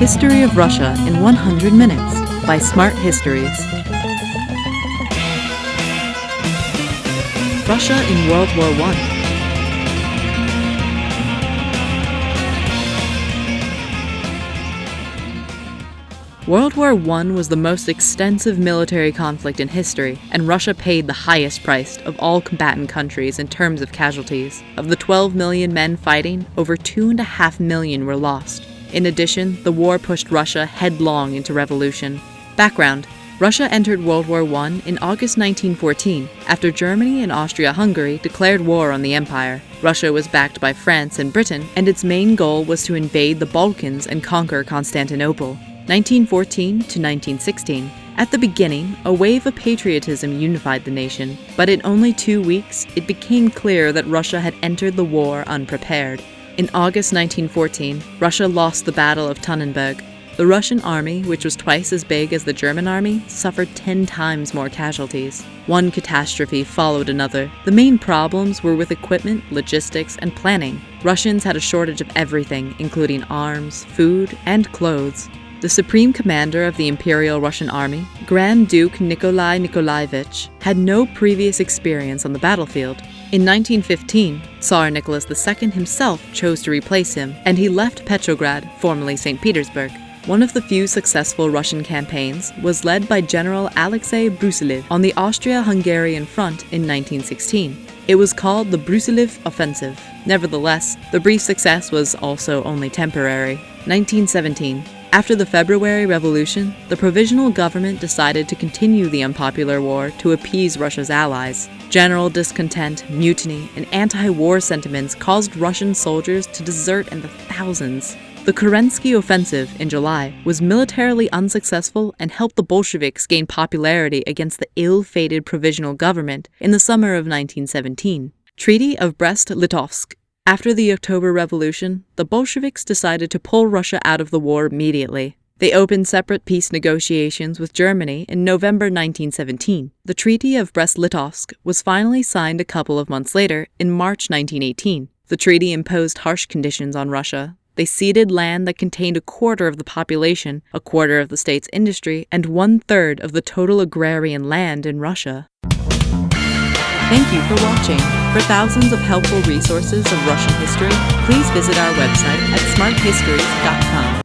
History of Russia in 100 Minutes by Smart Histories. Russia in World War I. World War I was the most extensive military conflict in history, and Russia paid the highest price of all combatant countries in terms of casualties. Of the 12 million men fighting, over 2.5 million were lost. In addition, the war pushed Russia headlong into revolution. Background: Russia entered World War I in August 1914, after Germany and Austria-Hungary declared war on the empire. Russia was backed by France and Britain, and its main goal was to invade the Balkans and conquer Constantinople. 1914 to 1916. At the beginning, a wave of patriotism unified the nation, but in only 2 weeks, it became clear that Russia had entered the war unprepared. In August 1914, Russia lost the Battle of Tannenberg. The Russian army, which was twice as big as the German army, suffered 10 times more casualties. One catastrophe followed another. The main problems were with equipment, logistics, and planning. Russians had a shortage of everything, including arms, food, and clothes. The supreme commander of the Imperial Russian Army, Grand Duke Nikolai Nikolaevich, had no previous experience on the battlefield. In 1915, Tsar Nicholas II himself chose to replace him, and he left Petrograd, formerly St. Petersburg. One of the few successful Russian campaigns was led by General Alexei Brusilov on the Austria-Hungarian front in 1916. It was called the Brusilov Offensive. Nevertheless, the brief success was also only temporary. 1917. After the February Revolution, the provisional government decided to continue the unpopular war to appease Russia's allies. General discontent, mutiny, and anti-war sentiments caused Russian soldiers to desert in the thousands. The Kerensky Offensive in July was militarily unsuccessful and helped the Bolsheviks gain popularity against the ill-fated provisional government in the summer of 1917. Treaty of Brest-Litovsk. After the October Revolution, the Bolsheviks decided to pull Russia out of the war immediately. They opened separate peace negotiations with Germany in November 1917. The Treaty of Brest-Litovsk was finally signed a couple of months later, in March 1918. The treaty imposed harsh conditions on Russia. They ceded land that contained a quarter of the population, a quarter of the state's industry, and 1/3 of the total agrarian land in Russia. Thank you for watching. For thousands of helpful resources of Russian history, please visit our website at smarthistories.com.